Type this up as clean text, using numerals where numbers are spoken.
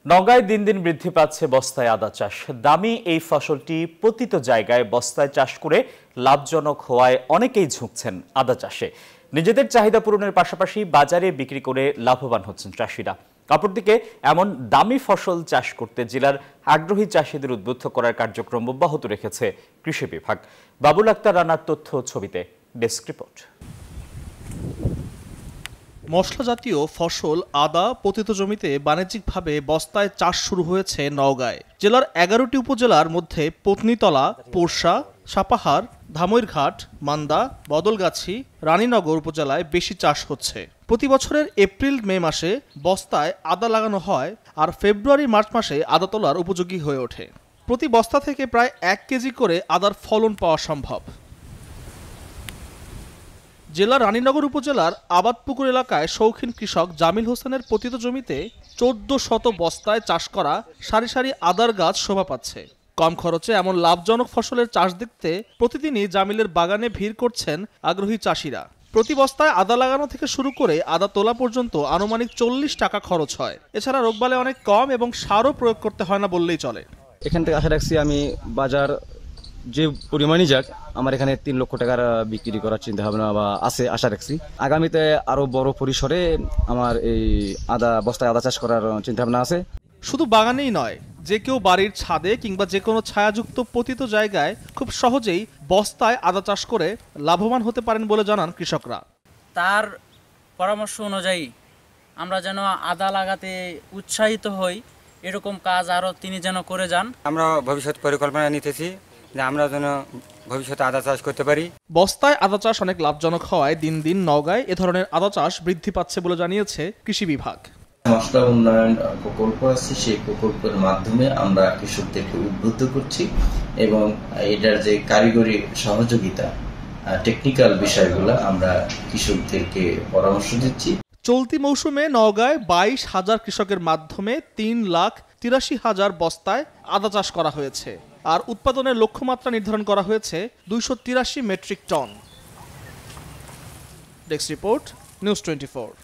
নওগাঁয় দিন দিন বৃদ্ধি পাচ্ছে বস্তায় আদা চাষ। দামি এই ফসলটি পতিত জায়গায় বস্তায় চাষ করে লাভজনক হওয়ায় অনেকেই ঝুঁকছেন আদা চাষে। নিজেদের চাহিদা পূরণের পাশাপাশি বাজারে বিক্রি করে লাভবান হচ্ছেন চাষিরা। অপরদিকে এমন দামি ফসল চাষ করতে জেলার আগ্রহী চাষিদের উদ্বুদ্ধ করার কার্যক্রম অব্যাহত রেখেছে কৃষি বিভাগ। বাবুল আক্তার রানার তথ্য ছবিতে ডেস্ক রিপোর্ট। মশলা জাতীয় ফসল আদা পতিত জমিতে বাণিজ্যিকভাবে বস্তায় চাষ শুরু হয়েছে নওগাঁয়। জেলার 11টি উপজেলার মধ্যে পত্নীতলা, পোরশা, সাপাহার, ধামইরঘাট, মান্দা, বদলগাছি, রানীনগর উপজেলায় বেশি চাষ হচ্ছে। প্রতি বছরের এপ্রিল-মে মাসে বস্তায় আদা লাগানো হয় আর ফেব্রুয়ারি-মার্চ মাসে আদা তোলার উপযোগী হয়ে ওঠে। প্রতি বস্তা থেকে প্রায় 1 কেজি করে আদার ফলন পাওয়া সম্ভব। জেলার রানীনগর উপজেলার আবাদপুকুর এলাকায় শৌখিন কৃষক জামিল হোসেনের পতিত জমিতে 1400 বস্তায় চাষ করা সারি সারি আদার গাছ শোভা পাচ্ছে। কম খরচে এমন লাভজনক ফসলের চাষ দেখতে প্রতিদিনই জামিলের বাগানে ভিড় করছেন আগ্রহী চাষিরা। প্রতি বস্তায় আদা লাগানো থেকে শুরু করে আদা তোলা পর্যন্ত আনুমানিক 40 টাকা খরচ হয়। এছাড়া রোগবালাই অনেক কম এবং সারও প্রয়োগ করতে হয় না বললেই চলে। এখান থেকে আশা রাখছি আমি বাজার যে পরিমাণই যাক আমার এখানে 3 লক্ষ টাকার বিক্রি করার চিন্তা ভাবনা বা আছে, আশা রাখছি। আগামীতে আরো বড় পরিসরে আমার এই বস্তায় আদা চাষ করার চিন্তা ভাবনা আছে। শুধু বাগানেই নয়, যে কেউ বাড়ির ছাদে কিংবা যে কোনো ছায়াযুক্ত পতিত জায়গায় খুব সহজেই বস্তায় আদা চাষ করে লাভবান হতে পারেন বলে জানান কৃষকরা। তার পরামর্শ অনুযায়ী আমরা যেন আদা লাগাতে উৎসাহিত হই, এরকম কাজ আরও তিনি যেন করে যান। আমরা ভবিষ্যৎ পরিকল্পনা নিতেছি যে আমরা যেন ভবিষ্যতে আদা চাষ করতে পারি। বস্তায় আদা চাষ অনেক লাভজনক হওয়ায় দিন দিন নওগাঁয় এ ধরনের আদা চাষ বৃদ্ধি পাচ্ছে বলে জানিয়েছে কৃষি বিভাগ। মশলা উন্নয়ন প্রকল্প আছে, সেই প্রকল্পের মাধ্যমে আমরা কৃষকদেরকে উদ্বুদ্ধ করছি এবং এটার যে কারিগরি সহযোগিতা, টেকনিক্যাল বিষয়গুলো আমরা কৃষকদেরকে পরামর্শ দিচ্ছি। চলতি মৌসুমে নওগাঁয় 22,000 কৃষকের মাধ্যমে 3,83,000 বস্তায় আদা চাষ করা হয়েছে আর উৎপাদনের লক্ষ্যমাত্রা নির্ধারণ করা হয়েছে 283 metric ton. Desk report, news 24।